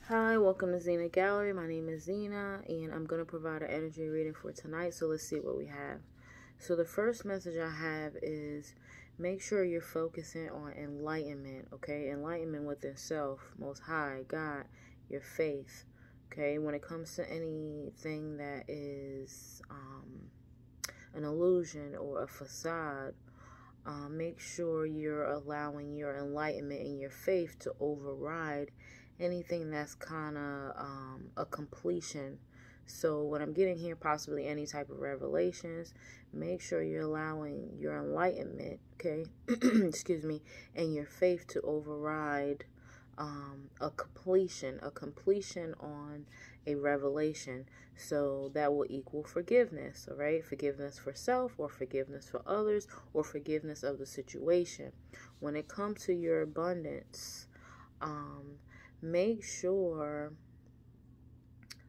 Hi, welcome to Zenagallery. My name is Zena, and I'm going to provide an energy reading for tonight. So let's see what we have. So the first message I have is make sure you're focusing on enlightenment, okay? Enlightenment within self, Most High, God, your faith, okay? When it comes to anything that is an illusion or a facade, make sure you're allowing your enlightenment and your faith to override anything that's kind of a completion. So what I'm getting here, possibly any type of revelations, make sure you're allowing your enlightenment, okay, excuse me, and your faith to override a completion on a revelation. So that will equal forgiveness, all right? Forgiveness for self, or forgiveness for others, or forgiveness of the situation. When it comes to your abundance, make sure,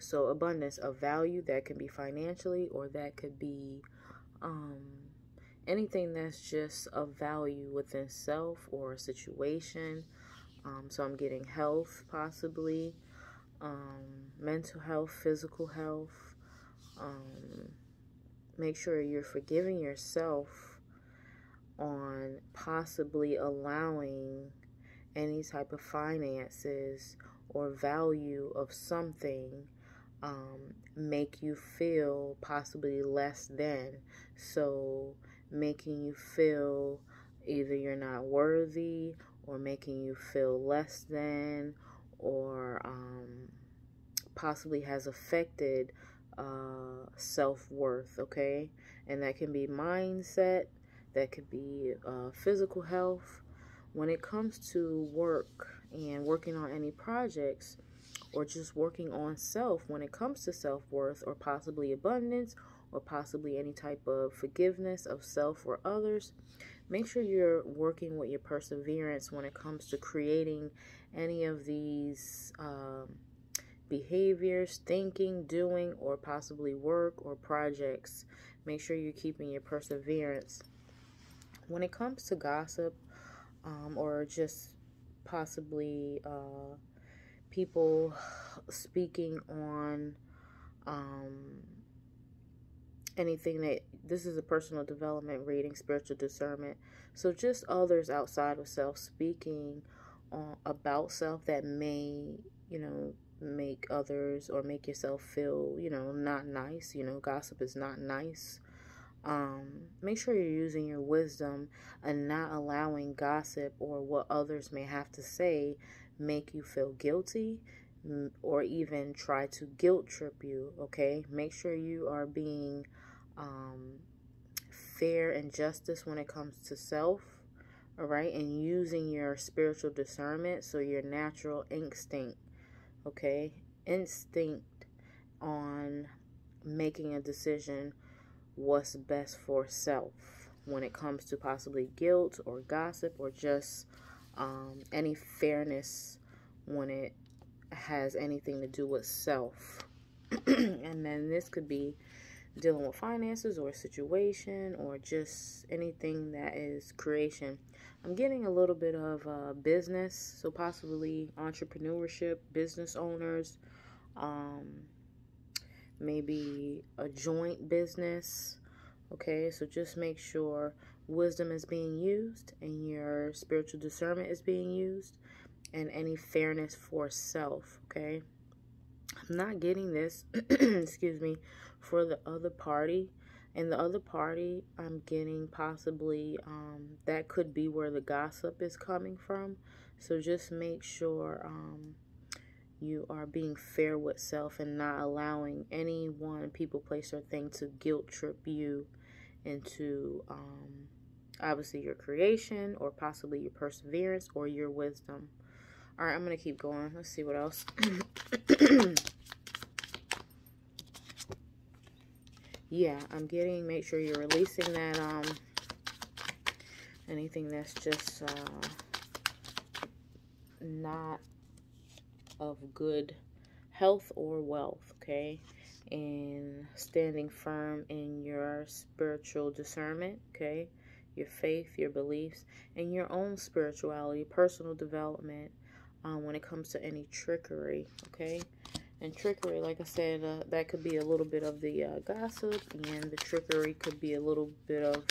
so abundance of value, that can be financially, or that could be anything that's just of value within self or a situation. So I'm getting health, possibly, mental health, physical health. Make sure you're forgiving yourself on possibly allowing any type of finances or value of something make you feel possibly less than. So making you feel either you're not worthy, or making you feel less than, or possibly has affected self-worth, okay? And that can be mindset, that could be physical health. When it comes to work and working on any projects, or just working on self, when it comes to self-worth, or possibly abundance, or possibly any type of forgiveness of self or others, make sure you're working with your perseverance when it comes to creating any of these behaviors, thinking, doing, or possibly work or projects. Make sure you're keeping your perseverance. When it comes to gossip, or just possibly people speaking on anything that, this is a personal development reading, spiritual discernment. So just others outside of self speaking about self that may, make others or make yourself feel, not nice. Gossip is not nice. Make sure you're using your wisdom and not allowing gossip or what others may have to say make you feel guilty, or even try to guilt trip you, okay? Make sure you are being fair and justice when it comes to self, all right? And using your spiritual discernment, so your natural instinct, okay? Instinct on making a decision what's best for self when it comes to possibly guilt or gossip, or just any fairness when it has anything to do with self. And then this could be dealing with finances or a situation, or just anything that is creation. I'm getting a little bit of business, so possibly entrepreneurship, business owners, maybe a joint business, okay? So just make sure wisdom is being used and your spiritual discernment is being used, and any fairness for self, okay? I'm not getting this, excuse me, for the other party. And the other party, I'm getting possibly, that could be where the gossip is coming from. So just make sure you are being fair with self and not allowing anyone, people, place, or thing to guilt trip you into obviously your creation, or possibly your perseverance, or your wisdom. All right, I'm going to keep going. Let's see what else. Yeah, I'm getting, make sure you're releasing that, anything that's just not of good health or wealth, okay? And standing firm in your spiritual discernment, okay? Your faith, your beliefs, and your own spirituality, personal development, when it comes to any trickery, okay? And trickery, like I said, that could be a little bit of the gossip, and the trickery could be a little bit of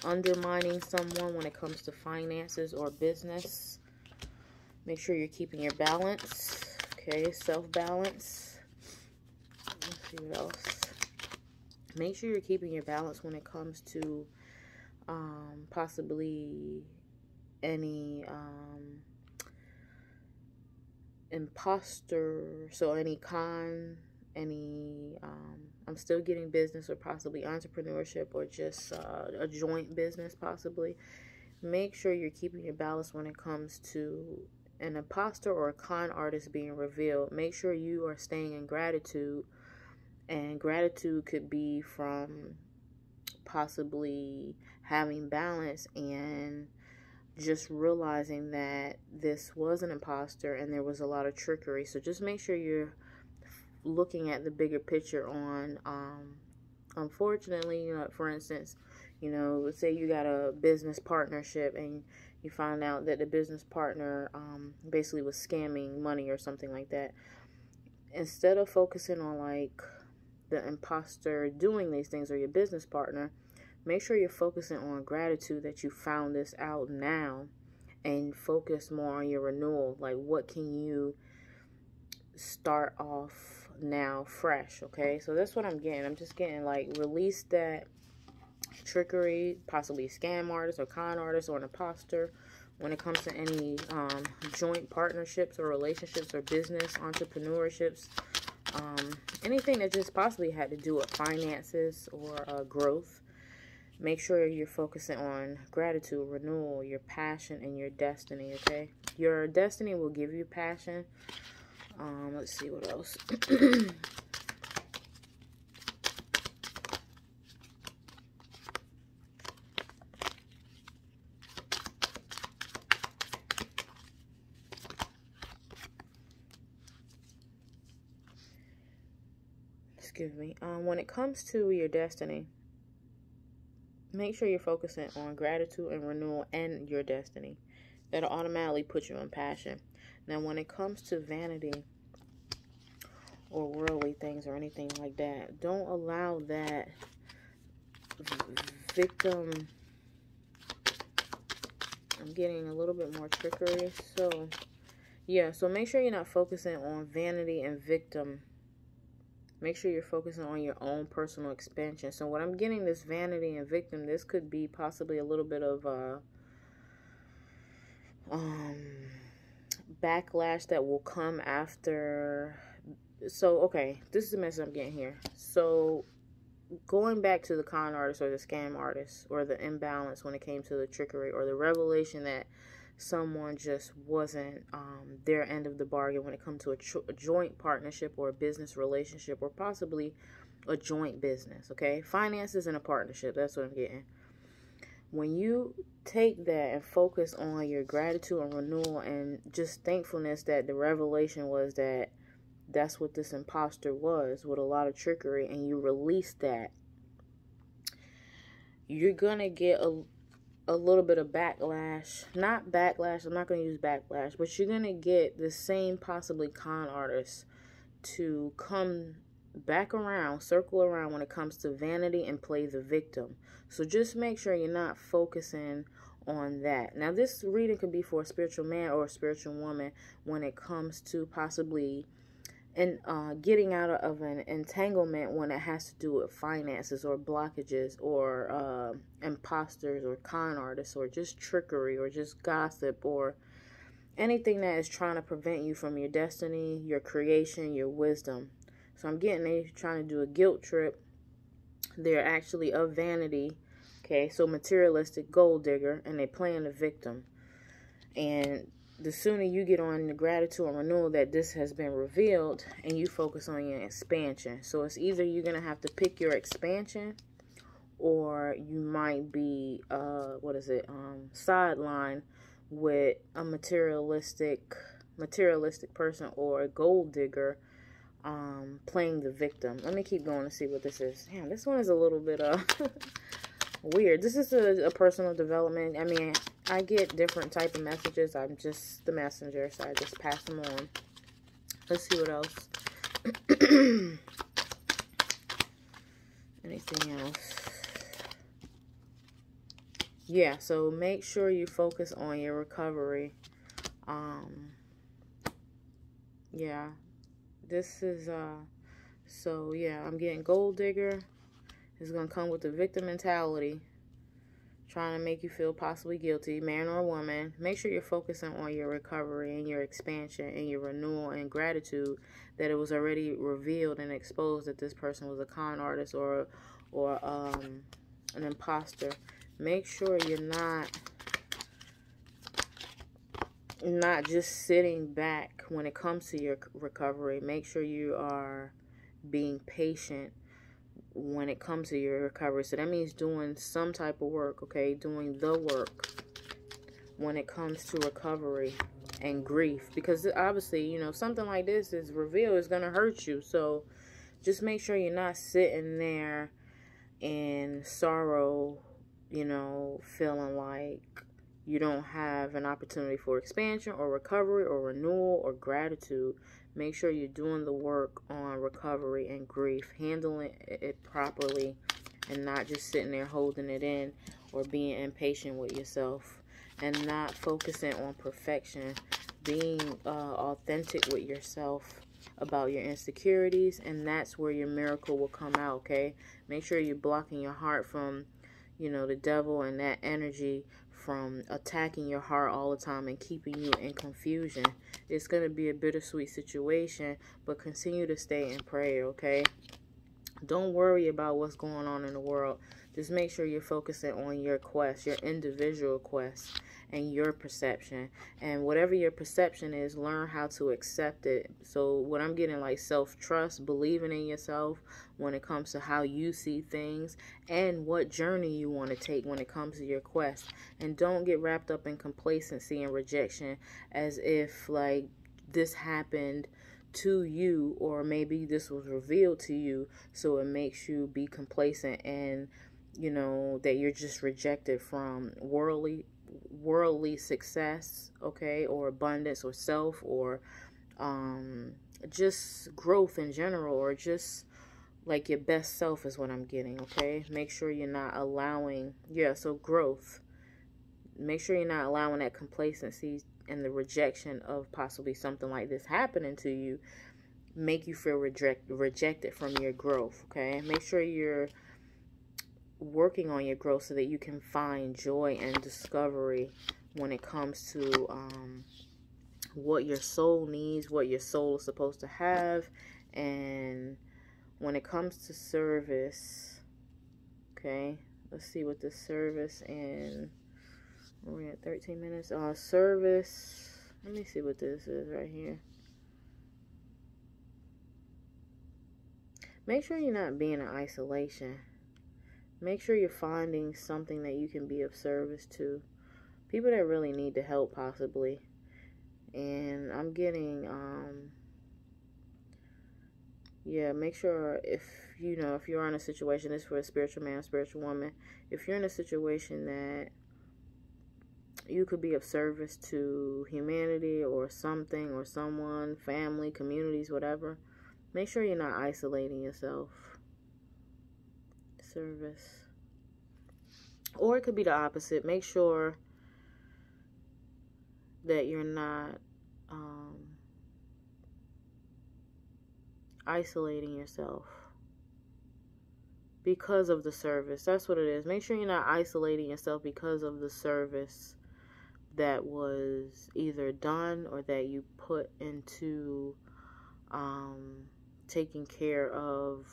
undermining someone when it comes to finances or business. Make sure you're keeping your balance, okay? Self-balance. Let's see what else. Make sure you're keeping your balance when it comes to possibly any imposter, so any I'm still getting business, or possibly entrepreneurship, or just a joint business possibly. Make sure you're keeping your balance when it comes to an imposter or a con artist being revealed. Make sure you are staying in gratitude, and gratitude could be from possibly having balance and just realizing that this was an imposter and there was a lot of trickery. So just make sure you're looking at the bigger picture on, unfortunately, for instance, let's say you got a business partnership and you find out that the business partner basically was scamming money or something like that. Instead of focusing on like the imposter doing these things or your business partner, make sure you're focusing on gratitude that you found this out now, and focus more on your renewal. Like, what can you start off now fresh, okay? So that's what I'm getting. I'm just getting, like, release that trickery, possibly scam artist or con artist or an imposter when it comes to any joint partnerships or relationships or business, entrepreneurships, anything that just possibly had to do with finances or growth. Make sure you're focusing on gratitude, renewal, your passion, and your destiny, okay? Your destiny will give you passion. Let's see what else. Excuse me. When it comes to your destiny, make sure you're focusing on gratitude and renewal and your destiny. That'll automatically put you in passion. Now, when it comes to vanity or worldly things or anything like that, don't allow that victim. I'm getting a little bit more trickery. So, yeah. So make sure you're not focusing on vanity and victim. Make sure you're focusing on your own personal expansion. So what I'm getting, this vanity and victim, this could be possibly a little bit of backlash that will come after. So, okay, this is the message I'm getting here. So going back to the con artist or the scam artist, or the imbalance when it came to the trickery, or the revelation that someone just wasn't their end of the bargain when it comes to a joint partnership or a business relationship, or possibly a joint business, okay? Finances and a partnership, that's what I'm getting. When you take that and focus on your gratitude and renewal and just thankfulness that the revelation was that that's what this imposter was, with a lot of trickery, and you release that, you're gonna get a little bit of backlash. Not backlash, I'm not going to use backlash, but you're going to get the same possibly con artists to come back around, circle around when it comes to vanity and play the victim. So just make sure you're not focusing on that. Now, this reading could be for a spiritual man or a spiritual woman when it comes to possibly getting out of an entanglement when it has to do with finances or blockages or imposters or con artists or just trickery or just gossip or anything that is trying to prevent you from your destiny, your creation, your wisdom. So I'm getting they're trying to do a guilt trip. They're actually of vanity, okay, so materialistic, gold digger, and they're playing the victim. And the sooner you get on the gratitude and renewal that this has been revealed, and you focus on your expansion. So it's either you're going to have to pick your expansion, or you might be, sidelined with a materialistic person or a gold digger playing the victim. Let me keep going to see what this is. Damn, this one is a little bit weird. This is a personal development. I mean, I get different type of messages. I'm just the messenger, so I just pass them on. Let's see what else. Anything else? Yeah, so make sure you focus on your recovery. Yeah, this is, so yeah, I'm getting gold digger. It's going to come with the victim mentality, trying to make you feel possibly guilty, man or woman. Make sure you're focusing on your recovery and your expansion and your renewal and gratitude that it was already revealed and exposed that this person was a con artist or an imposter. Make sure you're not just sitting back when it comes to your recovery. Make sure you are being patient when it comes to your recovery. So that means doing some type of work, okay? Doing the work when it comes to recovery and grief. Because obviously, you know, something like this is revealed, is going to hurt you. So just make sure you're not sitting there in sorrow, you know, feeling like you don't have an opportunity for expansion or recovery or renewal or gratitude. Make sure you're doing the work on recovery and grief, handling it properly, and not just sitting there holding it in or being impatient with yourself, and not focusing on perfection, being authentic with yourself about your insecurities, and that's where your miracle will come out, okay? Make sure you're blocking your heart from, you know, the devil and that energy from attacking your heart all the time and keeping you in confusion. It's going to be a bittersweet situation, but continue to stay in prayer, okay? Don't worry about what's going on in the world. Just make sure you're focusing on your quest, your individual quest, and your perception. And whatever your perception is, learn how to accept it. So what I'm getting, like self-trust, believing in yourself when it comes to how you see things and what journey you want to take when it comes to your quest. And don't get wrapped up in complacency and rejection as if like this happened to you, or maybe this was revealed to you, so it makes you be complacent and, you know, that you're just rejected from worldly success, okay, or abundance or self, or just growth in general, or just like your best self is what I'm getting, okay? Make sure you're not allowing, so growth. Make sure you're not allowing that complacency and the rejection of possibly something like this happening to you make you feel rejected from your growth, okay? Make sure you're working on your growth so that you can find joy and discovery when it comes to what your soul needs, what your soul is supposed to have. And when it comes to service, okay, let's see what this service, and we're at 13 minutes. Service, let me see what this is right here. Make sure you're not being in isolation. Make sure you're finding something that you can be of service to. People that really need the help, possibly. And I'm getting, make sure if you're in a situation, this is for a spiritual man, spiritual woman. If you're in a situation that you could be of service to humanity or something or someone, family, communities, whatever, make sure you're not isolating yourself. Service. Or it could be the opposite. Make sure that you're not isolating yourself because of the service. That's what it is. Make sure you're not isolating yourself because of the service that was either done or that you put into taking care of.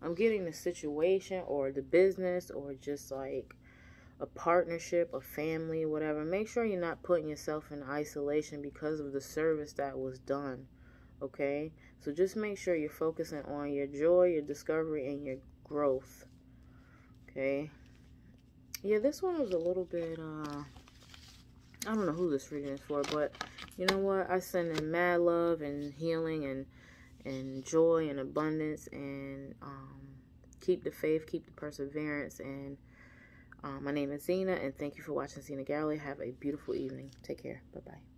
I'm getting the situation or the business or just like a partnership, a family, whatever. Make sure you're not putting yourself in isolation because of the service that was done, okay? So just make sure you're focusing on your joy, your discovery, and your growth, okay? Yeah, this one was a little bit, I don't know who this reading is for, but you know what? I send in mad love and healing and joy and abundance, and keep the faith, keep the perseverance, and My name is Zena, and thank you for watching Zenagallery. Have a beautiful evening. Take care. Bye-bye.